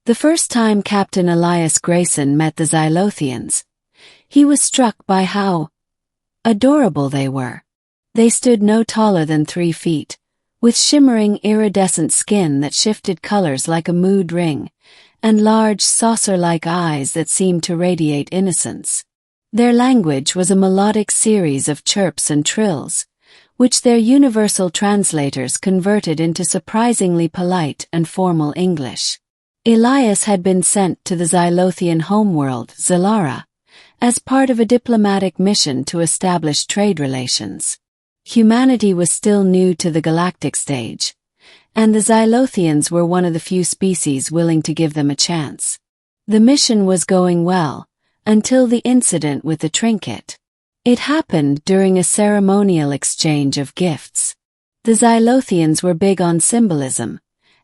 The first time Captain Elias Grayson met the Zylothians, he was struck by how adorable they were. They stood no taller than 3 feet, with shimmering iridescent skin that shifted colors like a mood ring, and large saucer-like eyes that seemed to radiate innocence. Their language was a melodic series of chirps and trills, which their universal translators converted into surprisingly polite and formal English. Elias had been sent to the Zylothian homeworld, Zylothian, as part of a diplomatic mission to establish trade relations. Humanity was still new to the galactic stage, and the Zylothians were one of the few species willing to give them a chance. The mission was going well, until the incident with the Trinket. It happened during a ceremonial exchange of gifts. The Zylothians were big on symbolism,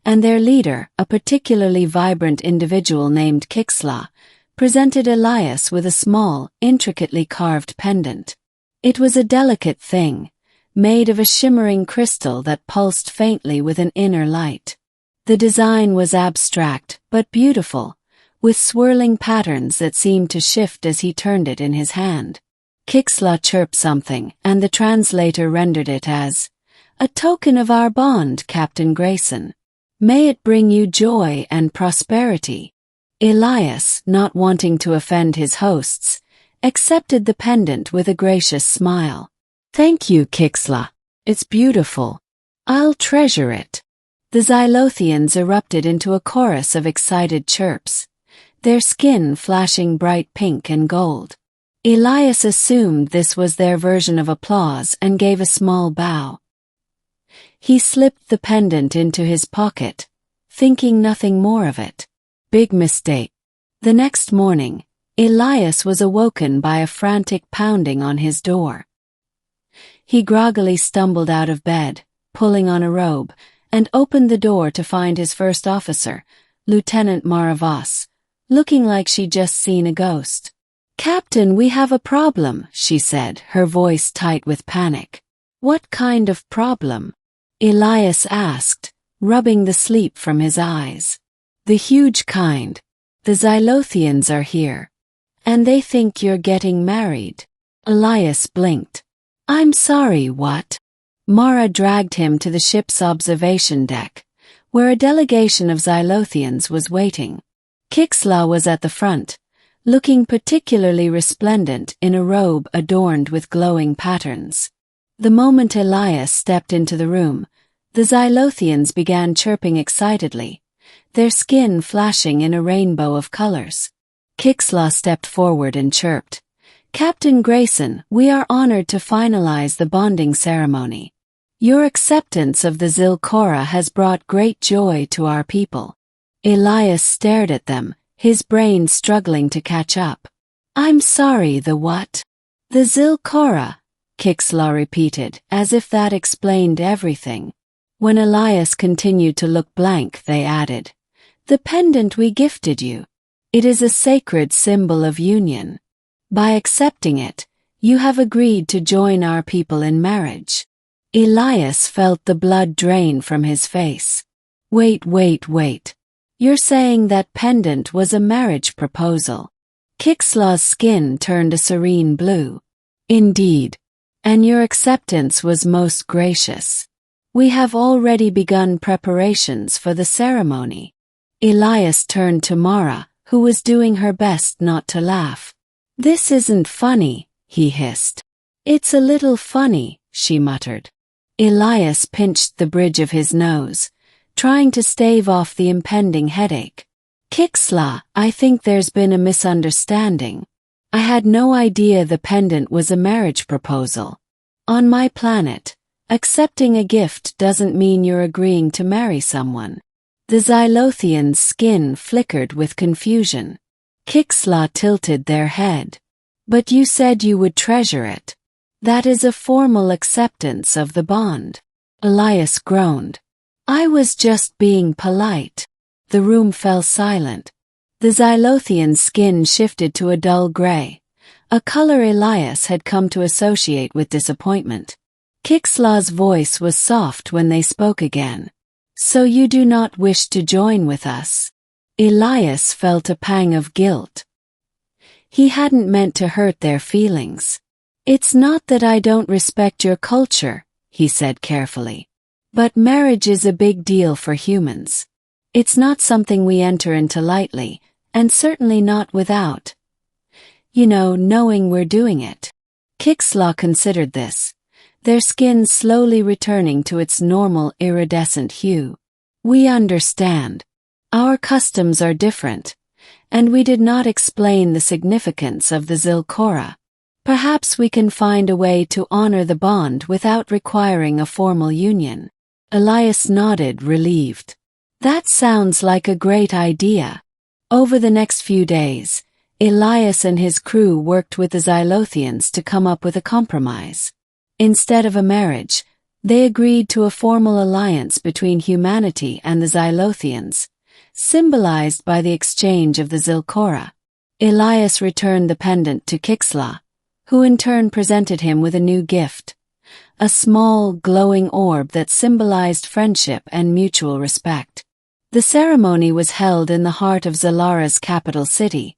and their leader, a particularly vibrant individual named Kixla, presented Elias with a small, intricately carved pendant. It was a delicate thing, made of a shimmering crystal that pulsed faintly with an inner light. The design was abstract, but beautiful, with swirling patterns that seemed to shift as he turned it in his hand. Kixla chirped something, and the translator rendered it as, "A token of our bond, Captain Grayson. May it bring you joy and prosperity." Elias, not wanting to offend his hosts, accepted the pendant with a gracious smile. "Thank you, Kixla. It's beautiful. I'll treasure it." The Zylothians erupted into a chorus of excited chirps, their skin flashing bright pink and gold. Elias assumed this was their version of applause and gave a small bow. He slipped the pendant into his pocket, thinking nothing more of it. Big mistake. The next morning, Elias was awoken by a frantic pounding on his door. He groggily stumbled out of bed, pulling on a robe, and opened the door to find his first officer, Lieutenant Maravas, looking like she'd just seen a ghost. "Captain, we have a problem," she said, her voice tight with panic. "What kind of problem?" Elias asked, rubbing the sleep from his eyes. "The huge kind. The Zylothians are here. And they think you're getting married." Elias blinked. "I'm sorry, what?" Mara dragged him to the ship's observation deck, where a delegation of Zylothians was waiting. Kixla was at the front, looking particularly resplendent in a robe adorned with glowing patterns. The moment Elias stepped into the room, the Zylothians began chirping excitedly, their skin flashing in a rainbow of colors. Kixla stepped forward and chirped, "Captain Grayson, we are honored to finalize the bonding ceremony. Your acceptance of the Zylothian has brought great joy to our people." Elias stared at them, his brain struggling to catch up. "I'm sorry, the what?" "The Zylothian," Kixla repeated, as if that explained everything. When Elias continued to look blank, they added, "The pendant we gifted you. It is a sacred symbol of union. By accepting it, you have agreed to join our people in marriage." Elias felt the blood drain from his face. Wait. You're saying that pendant was a marriage proposal?" Kixla's skin turned a serene blue. "Indeed. And your acceptance was most gracious. We have already begun preparations for the ceremony." Elias turned to Mara, who was doing her best not to laugh. "This isn't funny," he hissed. "It's a little funny," she muttered. Elias pinched the bridge of his nose, trying to stave off the impending headache. "Kixla, I think there's been a misunderstanding. I had no idea the pendant was a marriage proposal. On my planet, accepting a gift doesn't mean you're agreeing to marry someone." The Zylothians' skin flickered with confusion. Kixla tilted their head. "But you said you would treasure it. That is a formal acceptance of the bond." Elias groaned. "I was just being polite." The room fell silent. The Zylothian skin shifted to a dull gray, a color Elias had come to associate with disappointment. Kixla's voice was soft when they spoke again. "So you do not wish to join with us?" Elias felt a pang of guilt. He hadn't meant to hurt their feelings. "It's not that I don't respect your culture," he said carefully. "But marriage is a big deal for humans. It's not something we enter into lightly, and certainly not without, knowing we're doing it." Kixla considered this, their skin slowly returning to its normal iridescent hue. "We understand. Our customs are different, and we did not explain the significance of the Zylkora. Perhaps we can find a way to honor the bond without requiring a formal union." Elias nodded, relieved. "That sounds like a great idea." Over the next few days, Elias and his crew worked with the Zylothians to come up with a compromise. Instead of a marriage, they agreed to a formal alliance between humanity and the Zylothians, symbolized by the exchange of the Zylkora. Elias returned the pendant to Kixla, who in turn presented him with a new gift, a small, glowing orb that symbolized friendship and mutual respect. The ceremony was held in the heart of Zalara's capital city,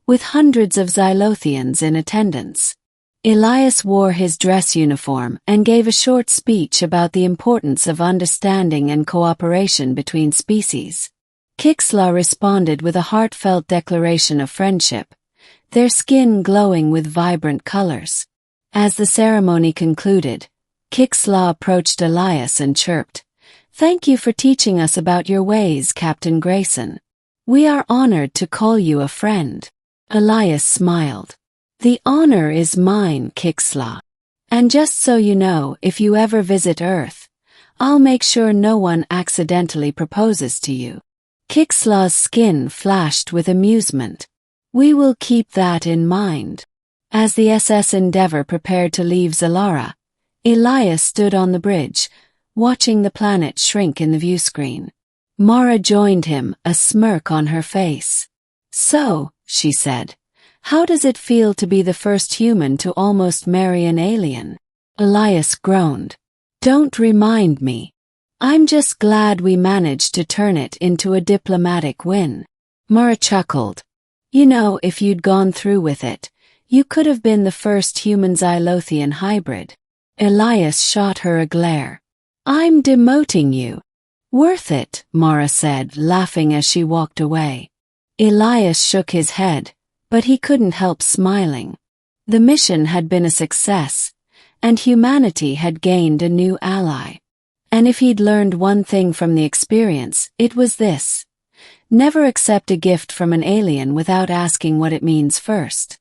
with hundreds of Zylothians in attendance. Elias wore his dress uniform and gave a short speech about the importance of understanding and cooperation between species. Kixla responded with a heartfelt declaration of friendship, their skin glowing with vibrant colors. As the ceremony concluded, Kixla approached Elias and chirped, "Thank you for teaching us about your ways, Captain Grayson. We are honored to call you a friend." Elias smiled. "The honor is mine, Kixla. And just so you know, if you ever visit Earth, I'll make sure no one accidentally proposes to you." Kixla's skin flashed with amusement. "We will keep that in mind." As the SS Endeavour prepared to leave Zalara, Elias stood on the bridge, watching the planet shrink in the viewscreen. Mara joined him, a smirk on her face. "So," she said, "how does it feel to be the first human to almost marry an alien?" Elias groaned. "Don't remind me. I'm just glad we managed to turn it into a diplomatic win." Mara chuckled. If you'd gone through with it, you could have been the first human-Zylothian hybrid." Elias shot her a glare. "I'm demoting you." "Worth it," Mara said, laughing as she walked away. Elias shook his head, but he couldn't help smiling. The mission had been a success, and humanity had gained a new ally. And if he'd learned one thing from the experience, it was this: never accept a gift from an alien without asking what it means first.